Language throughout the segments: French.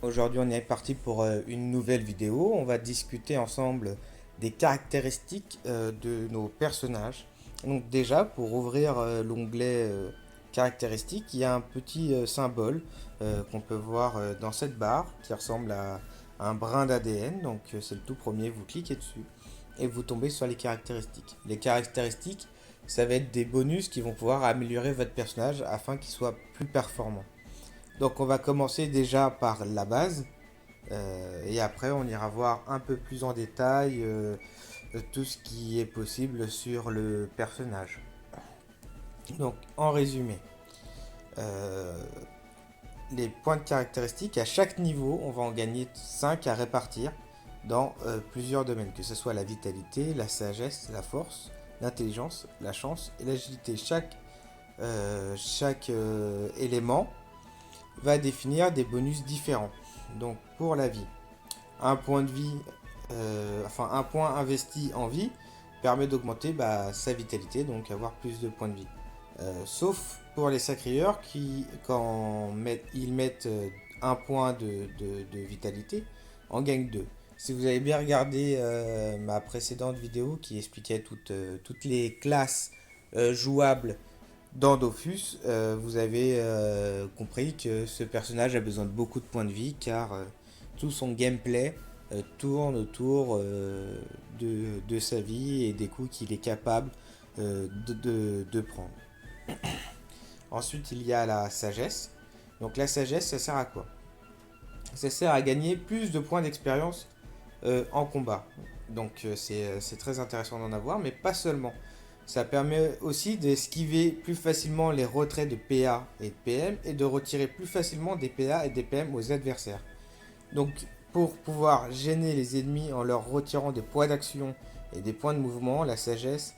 Aujourd'hui, on est parti pour une nouvelle vidéo. On va discuter ensemble des caractéristiques de nos personnages. Donc déjà, pour ouvrir l'onglet caractéristiques, il y a un petit symbole qu'on peut voir dans cette barre qui ressemble à un brin d'ADN. Donc c'est le tout premier, vous cliquez dessus et vous tombez sur les caractéristiques. Les caractéristiques, ça va être des bonus qui vont pouvoir améliorer votre personnage afin qu'il soit plus performant. Donc on va commencer déjà par la base et après on ira voir un peu plus en détail tout ce qui est possible sur le personnage. Donc en résumé, euh, les points de caractéristiques, à chaque niveau on va en gagner 5 à répartir dans plusieurs domaines, que ce soit la vitalité, la sagesse, la force, l'intelligence, la chance et l'agilité. Chaque élément va définir des bonus différents. Donc pour la vie, un point de vie, un point investi en vie permet d'augmenter sa vitalité, donc avoir plus de points de vie. Sauf pour les sacrieurs qui, ils mettent un point de vitalité, en gagnent deux. Si vous avez bien regardé ma précédente vidéo qui expliquait toutes les classes jouables dans Dofus, vous avez compris que ce personnage a besoin de beaucoup de points de vie car tout son gameplay tourne autour de sa vie et des coups qu'il est capable de prendre. Ensuite, il y a la sagesse. Donc la sagesse, ça sert à quoi? Ça sert à gagner plus de points d'expérience en combat. Donc c'est très intéressant d'en avoir, mais pas seulement. Ça permet aussi d'esquiver plus facilement les retraits de PA et de PM et de retirer plus facilement des PA et des PM aux adversaires. Donc pour pouvoir gêner les ennemis en leur retirant des points d'action et des points de mouvement, la sagesse,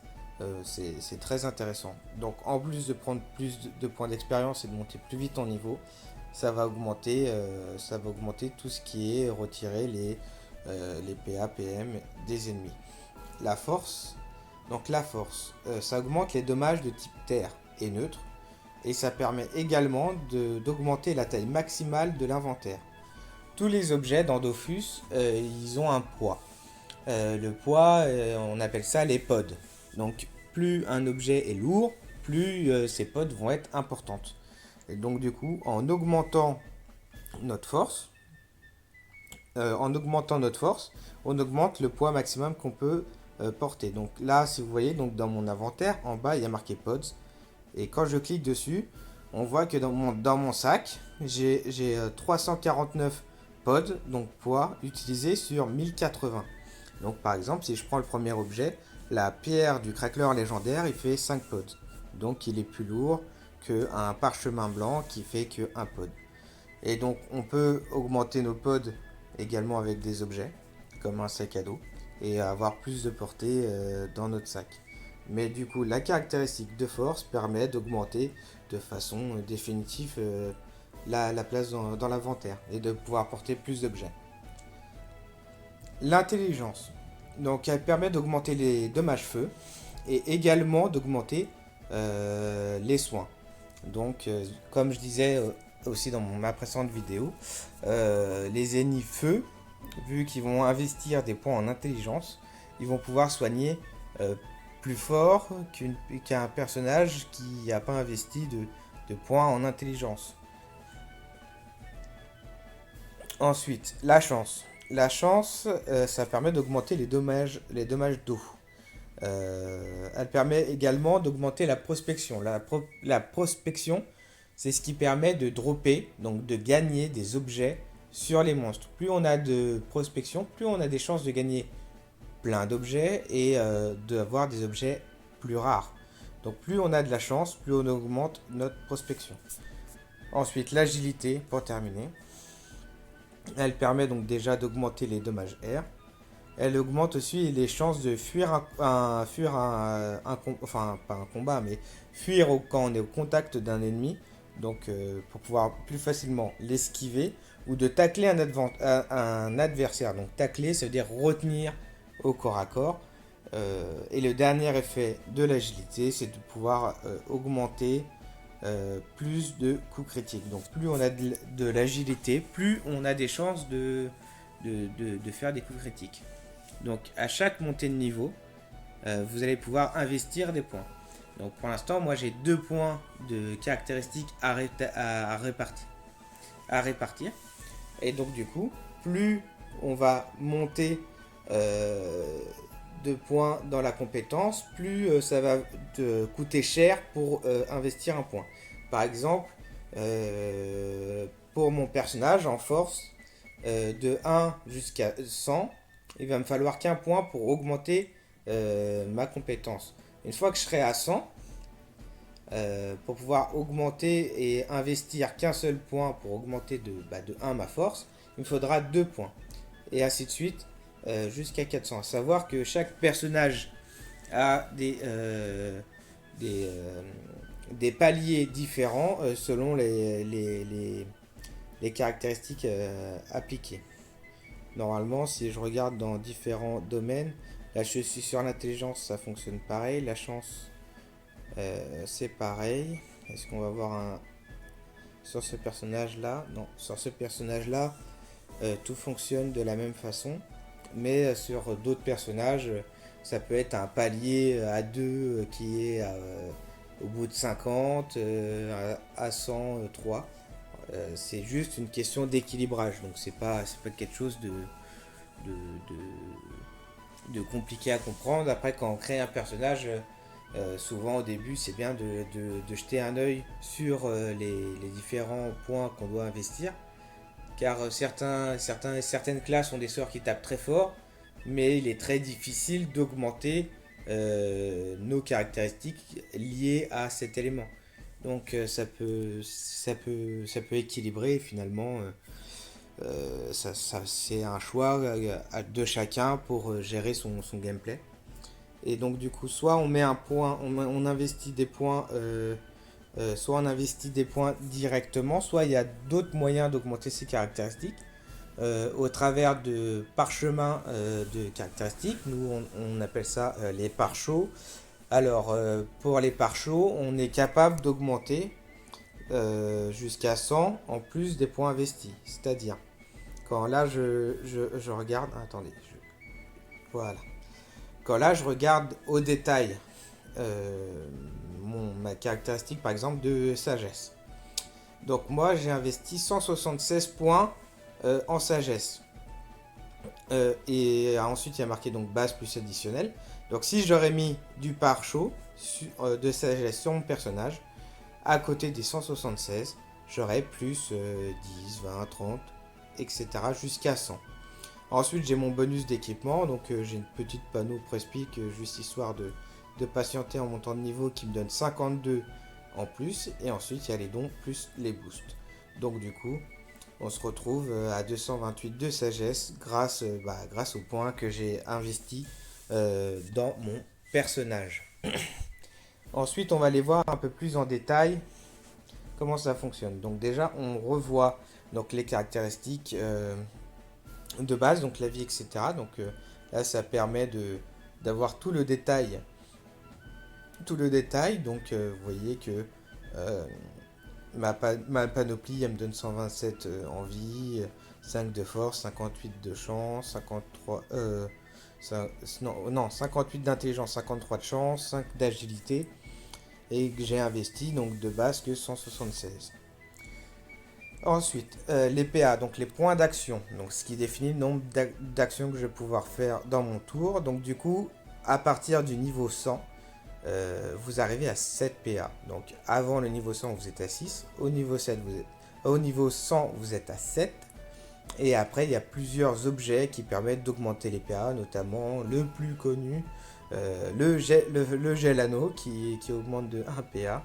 c'est très intéressant. Donc en plus de prendre plus de points d'expérience et de monter plus vite en niveau, ça va augmenter tout ce qui est retirer les PA, PM des ennemis. La force, ça augmente les dommages de type terre et neutre, et ça permet également d'augmenter la taille maximale de l'inventaire. Tous les objets dans Dofus, ils ont un poids. Le poids, on appelle ça les pods. Donc plus un objet est lourd, plus ses pods vont être importantes. Et donc du coup, notre force, en augmentant notre force, on augmente le poids maximum qu'on peut porter. Donc là, si vous voyez, donc dans mon inventaire, en bas, il y a marqué pods. Et quand je clique dessus, on voit que dans mon sac, j'ai 349 pods, donc poids, utilisés sur 1080. Donc par exemple, si je prends le premier objet, la pierre du craqueleur légendaire, il fait 5 pods. Donc il est plus lourd qu'un parchemin blanc qui fait que 1 pod. Et donc on peut augmenter nos pods également avec des objets, comme un sac à dos, et avoir plus de portée dans notre sac. Mais du coup, la caractéristique de force permet d'augmenter de façon définitive la place dans l'inventaire et de pouvoir porter plus d'objets. L'intelligence, donc elle permet d'augmenter les dommages feu et également d'augmenter les soins. Donc, comme je disais aussi dans ma précédente vidéo, les ennemis feu, vu qu'ils vont investir des points en intelligence, ils vont pouvoir soigner euh, plus fort qu'un personnage qui n'a pas investi de points en intelligence. Ensuite, la chance. La chance, ça permet d'augmenter les dommages d'eau. Elle permet également d'augmenter la prospection. La prospection, c'est ce qui permet de dropper, donc de gagner des objets sur les monstres. Plus on a de prospection, plus on a des chances de gagner plein d'objets et d'avoir des objets plus rares. Donc plus on a de la chance, plus on augmente notre prospection. Ensuite, l'agilité, pour terminer. Elle permet donc déjà d'augmenter les dommages air. Elle augmente aussi les chances de enfin pas un combat, mais quand on est au contact d'un ennemi, donc pour pouvoir plus facilement l'esquiver ou de tacler un adversaire. Donc tacler, ça veut dire retenir au corps à corps. Et le dernier effet de l'agilité, c'est de pouvoir augmenter plus de coups critiques. Donc plus on a de l'agilité, plus on a des chances de faire des coups critiques. Donc à chaque montée de niveau, vous allez pouvoir investir des points. Donc pour l'instant, moi j'ai 2 points de caractéristiques à répartir. Et donc du coup, plus on va monter de points dans la compétence, plus ça va te coûter cher pour investir un point. Par exemple, pour mon personnage en force, de 1 jusqu'à 100, il va me falloir qu'un point pour augmenter ma compétence. Une fois que je serai à 100, pour pouvoir augmenter et investir qu'un seul point pour augmenter de 1 ma force, il me faudra 2 points. Et ainsi de suite jusqu'à 400. À savoir que chaque personnage a des paliers différents selon les caractéristiques appliquées. Normalement, si je regarde dans différents domaines, là je suis sur l'intelligence, ça fonctionne pareil. La chance, c'est pareil. Est-ce qu'on va voir un... Sur ce personnage-là? Non, sur ce personnage-là, tout fonctionne de la même façon. Mais sur d'autres personnages, ça peut être un palier à 2 qui est au bout de 50, à 103. C'est juste une question d'équilibrage. Donc c'est pas quelque chose de, de compliqué à comprendre. Après, quand on crée un personnage, souvent au début, c'est bien de jeter un œil sur les différents points qu'on doit investir. Car certaines classes ont des sorts qui tapent très fort, mais il est très difficile d'augmenter nos caractéristiques liées à cet élément. Donc ça peut équilibrer finalement. C'est un choix de chacun pour gérer son gameplay. Et donc du coup, soit on met un point, on investit des points, soit on investit des points directement, soit il y a d'autres moyens d'augmenter ses caractéristiques au travers de parchemins de caractéristiques. Nous, on appelle ça les pare-chauds. Alors, pour les pare-chauds, on est capable d'augmenter jusqu'à 100 en plus des points investis. C'est-à-dire, quand là je regarde, attendez, voilà. Quand là je regarde au détail ma caractéristique par exemple de sagesse. Donc moi j'ai investi 176 points en sagesse. Et ensuite il y a marqué donc base plus additionnel. Donc si j'aurais mis du pare-chaud de sagesse sur mon personnage, à côté des 176, j'aurais plus 10, 20, 30, etc. jusqu'à 100. Ensuite j'ai mon bonus d'équipement, donc j'ai une petite panneau Prespic juste histoire de patienter en montant de niveau qui me donne 52 en plus. Et ensuite il y a les dons plus les boosts. Donc du coup on se retrouve à 228 de sagesse grâce au point que j'ai investi dans mon personnage. Ensuite, on va aller voir un peu plus en détail comment ça fonctionne. Donc déjà, on revoit donc les caractéristiques de base, donc la vie, etc. Donc là, ça permet d'avoir tout le détail. Tout le détail. Donc vous voyez que ma panoplie, elle me donne 127 en vie, 5 de force, 58 de chance, 53... non, 58 d'intelligence, 53 de chance, 5 d'agilité. Et que j'ai investi donc de base que 176. Ensuite, les PA, donc les points d'action. Donc ce qui définit le nombre d'actions que je vais pouvoir faire dans mon tour. Donc du coup, à partir du niveau 100, vous arrivez à 7 PA. Donc avant le niveau 100, vous êtes à 6. Au niveau 100, vous êtes à 7. Et après, il y a plusieurs objets qui permettent d'augmenter les PA, notamment le plus connu, le gel anneau qui augmente de 1 PA.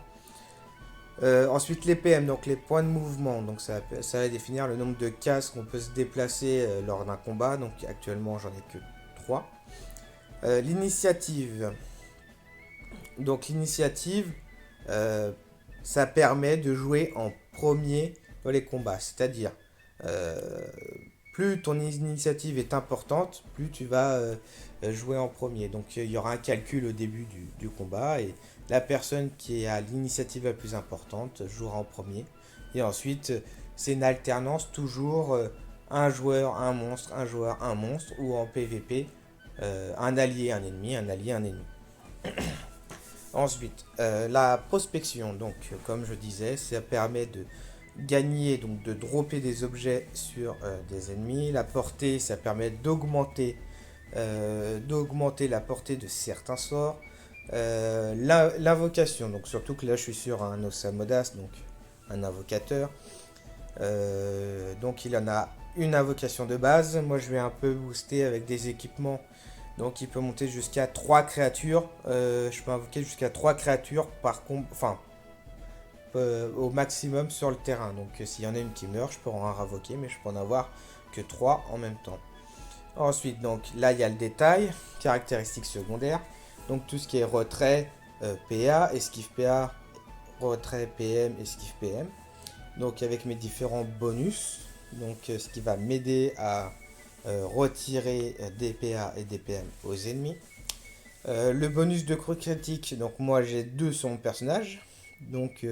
Ensuite, les PM, donc les points de mouvement. Donc ça va définir le nombre de cases qu'on peut se déplacer lors d'un combat. Donc actuellement, j'en ai que 3. L'initiative. Donc l'initiative, ça permet de jouer en premier dans les combats. C'est-à-dire, plus ton initiative est importante, plus tu vas jouer en premier. Donc il y aura un calcul au début du combat et la personne qui a l'initiative la plus importante jouera en premier. Et ensuite, c'est une alternance toujours un joueur, un monstre, un joueur, un monstre, ou en PVP, un allié, un ennemi, un allié, un ennemi. Ensuite, la prospection, donc comme je disais, ça permet de gagner, donc de dropper des objets sur des ennemis. La portée, ça permet d'augmenter la portée de certains sorts. L'invocation, donc surtout que là je suis sur un Osamodas, donc un invocateur. Donc il en a une invocation de base. Moi je vais un peu booster avec des équipements. Donc il peut monter jusqu'à 3 créatures. Je peux invoquer jusqu'à 3 créatures par combat. Enfin, au maximum sur le terrain. Donc s'il y en a une qui meurt, je peux en invoquer, mais je peux en avoir que 3 en même temps. Ensuite, donc là il y a le détail, caractéristiques secondaires. Donc tout ce qui est retrait, PA, esquive PA, retrait PM, esquive PM. Donc avec mes différents bonus, donc ce qui va m'aider à retirer des PA et des PM aux ennemis. Le bonus de coup critique, donc moi j'ai 2 sur mon personnage. Donc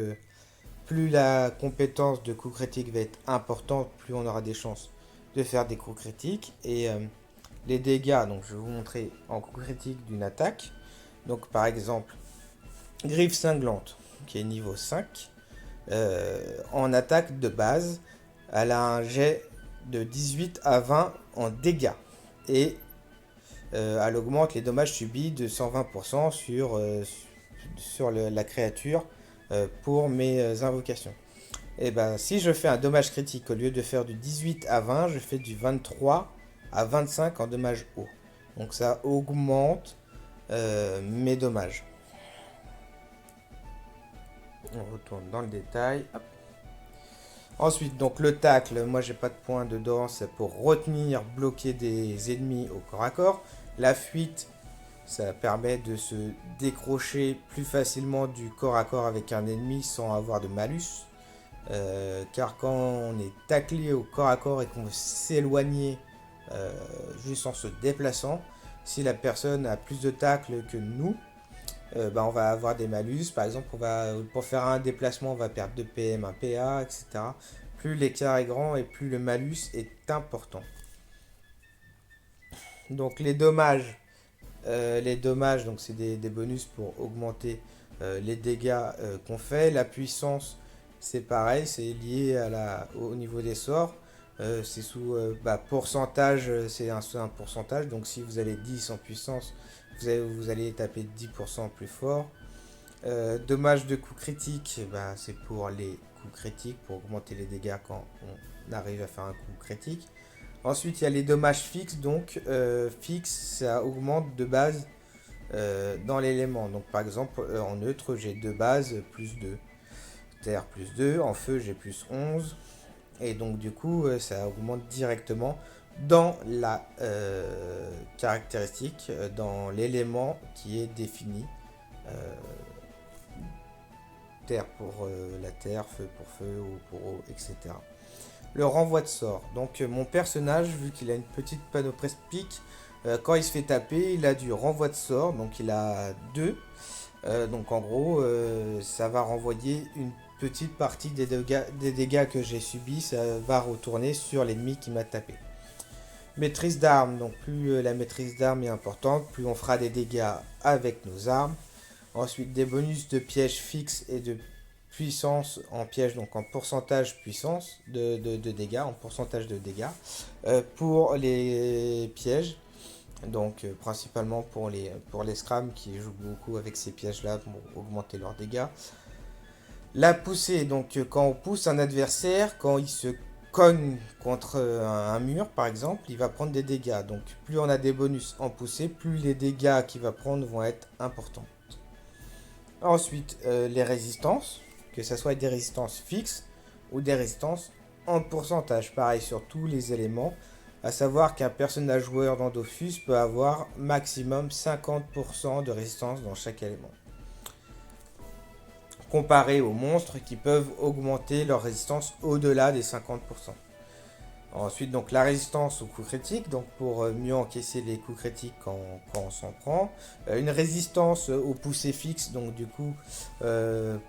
plus la compétence de coup critique va être importante, plus on aura des chances de faire des coups critiques. Et les dégâts, donc je vais vous montrer en coup critique d'une attaque. Donc par exemple, griffe cinglante, qui est niveau 5. En attaque de base, elle a un jet de 18 à 20 en dégâts. Et elle augmente les dommages subis de 120% sur la créature pour mes invocations. Et ben si je fais un dommage critique, au lieu de faire du 18 à 20, je fais du 23 à 25 en dommages haut. Donc ça augmente mes dommages. On retourne dans le détail. Hop. Ensuite, donc le tacle, moi j'ai pas de point dedans, c'est pour retenir, bloquer des ennemis au corps à corps. La fuite, ça permet de se décrocher plus facilement du corps à corps avec un ennemi sans avoir de malus. Car quand on est taclé au corps à corps et qu'on veut s'éloigner juste en se déplaçant, si la personne a plus de tacle que nous, on va avoir des malus. Par exemple, pour faire un déplacement, on va perdre 2 PM, 1 PA, etc. Plus l'écart est grand et plus le malus est important. Donc les dommages, donc c'est des bonus pour augmenter les dégâts qu'on fait. La puissance, c'est pareil, c'est lié au niveau des sorts. C'est sous pourcentage, c'est un pourcentage. Donc si vous avez 10 en puissance, vous allez taper 10% plus fort. Dommages de coups critiques, c'est pour les coups critiques, pour augmenter les dégâts quand on arrive à faire un coup critique. Ensuite, il y a les dommages fixes. Donc, fixe, ça augmente de base dans l'élément. Donc, par exemple, en neutre, j'ai 2 bases, plus 2. Terre, plus 2. En feu, j'ai plus 11. Et donc, du coup, ça augmente directement dans la caractéristique, dans l'élément qui est défini. Terre pour la terre, feu pour feu, eau pour eau, etc. Le renvoi de sort. Donc mon personnage, vu qu'il a une petite panoplie pique, quand il se fait taper, il a du renvoi de sort, donc il a 2. Donc en gros, ça va renvoyer une petite partie des dégâts que j'ai subis, ça va retourner sur l'ennemi qui m'a tapé. Maîtrise d'armes, donc plus la maîtrise d'armes est importante, plus on fera des dégâts avec nos armes. Ensuite, des bonus de pièges fixes et de puissance en piège, donc en pourcentage puissance de dégâts, en pourcentage de dégâts pour les pièges. Donc principalement pour les scrams qui jouent beaucoup avec ces pièges là pour augmenter leurs dégâts. La poussée, donc quand on pousse un adversaire, quand il se cogne contre un mur par exemple, il va prendre des dégâts. Donc plus on a des bonus en poussée, plus les dégâts qu'il va prendre vont être importants. Ensuite, les résistances, que ce soit des résistances fixes ou des résistances en pourcentage, pareil sur tous les éléments, à savoir qu'un personnage joueur dans Dofus peut avoir maximum 50% de résistance dans chaque élément. Comparé aux monstres qui peuvent augmenter leur résistance au-delà des 50%. Ensuite, donc la résistance aux coups critiques, donc pour mieux encaisser les coups critiques quand on s'en prend. Une résistance aux poussées fixes, donc du coup,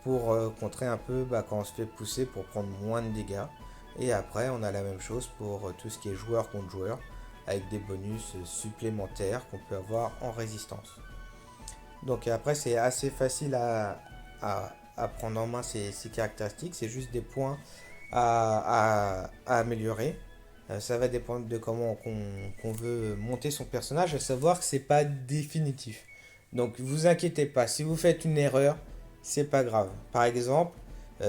pour contrer un peu bah, quand on se fait pousser pour prendre moins de dégâts. Et après, on a la même chose pour tout ce qui est joueur contre joueur, avec des bonus supplémentaires qu'on peut avoir en résistance. Donc après, c'est assez facile à prendre en main ces caractéristiques. C'est juste des points à améliorer. Ça va dépendre de comment qu'on veut monter son personnage, à savoir que c'est pas définitif. Donc vous inquiétez pas, si vous faites une erreur, c'est pas grave. Par exemple,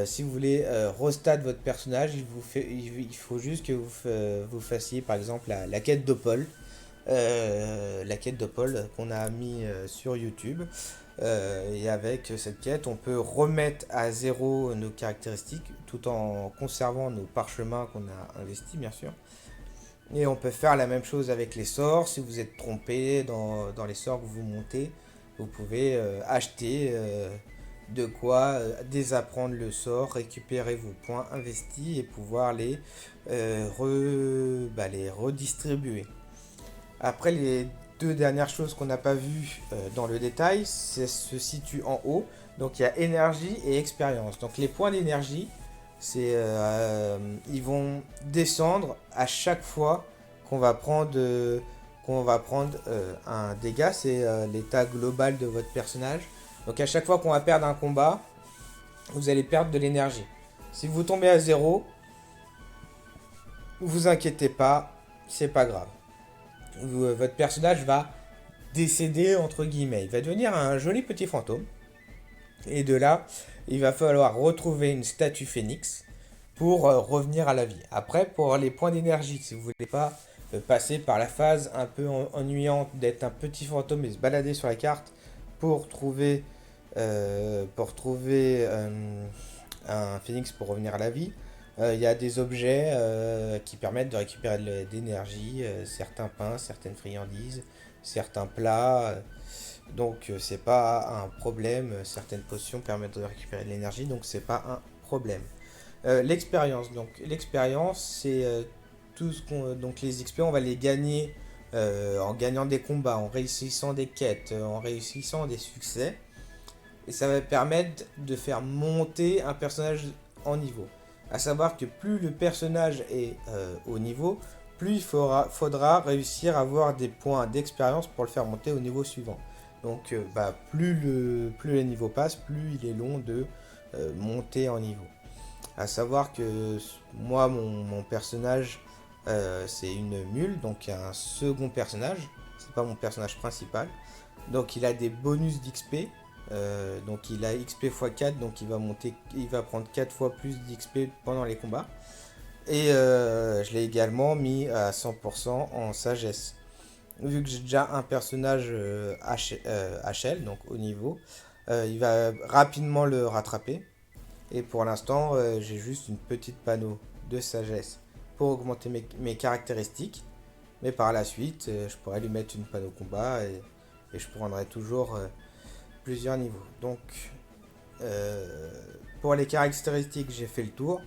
si vous voulez restart votre personnage, il faut juste que vous fassiez par exemple la quête d'Opol. La quête d'Opol qu'on a mis sur YouTube. Et avec cette quête, on peut remettre à zéro nos caractéristiques tout en conservant nos parchemins qu'on a investis, bien sûr. Et on peut faire la même chose avec les sorts. Si vous êtes trompé dans les sorts que vous montez, vous pouvez acheter de quoi désapprendre le sort, récupérer vos points investis et pouvoir les redistribuer. Après, les deux dernières choses qu'on n'a pas vues dans le détail, ça se situe en haut. Donc il y a énergie et expérience. Donc les points d'énergie, ils vont descendre à chaque fois qu'on va prendre un dégât. C'est l'état global de votre personnage. Donc à chaque fois qu'on va perdre un combat, vous allez perdre de l'énergie. Si vous tombez à zéro, vous inquiétez pas, c'est pas grave. Votre personnage va décéder entre guillemets. Il va devenir un joli petit fantôme. Et de là, il va falloir retrouver une statue phénix pour revenir à la vie. Après, pour les points d'énergie, si vous ne voulez pas passer par la phase un peu ennuyante d'être un petit fantôme et se balader sur la carte pour trouver un phénix pour revenir à la vie, il y a des objets qui permettent de récupérer de l'énergie, certains pains, certaines friandises, certains plats. Donc c'est pas un problème. Certaines potions permettent de récupérer de l'énergie, donc c'est pas un problème. L'expérience, donc l'expérience c'est tout ce qu'on, donc les XP on va les gagner en gagnant des combats, en réussissant des quêtes, en réussissant des succès, et ça va permettre de faire monter un personnage en niveau. À savoir que plus le personnage est au niveau, plus faudra réussir à avoir des points d'expérience pour le faire monter au niveau suivant. Donc plus le niveau passe, plus il est long de monter en niveau. À savoir que moi, mon personnage, c'est une mule, donc un second personnage. C'est pas mon personnage principal. Donc il a des bonus d'XP. Donc il a XP x 4, donc il va prendre 4 fois plus d'XP pendant les combats. Et je l'ai également mis à 100% en sagesse. Vu que j'ai déjà un personnage HL, donc au niveau, il va rapidement le rattraper. Et pour l'instant, j'ai juste une petite panneau de sagesse pour augmenter mes caractéristiques. Mais par la suite, je pourrais lui mettre une panneau combat et je prendrai toujours plusieurs niveaux. Donc, pour les caractéristiques, j'ai fait le tour.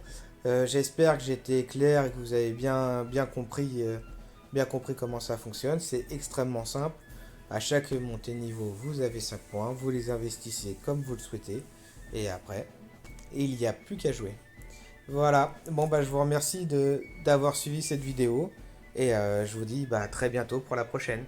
J'espère que j'ai été clair et que vous avez bien compris comment ça fonctionne. C'est extrêmement simple. À chaque montée de niveau, vous avez 5 points. Vous les investissez comme vous le souhaitez. Et après, il n'y a plus qu'à jouer. Voilà. Bon, bah, je vous remercie d'avoir suivi cette vidéo. Et je vous dis à très bientôt pour la prochaine.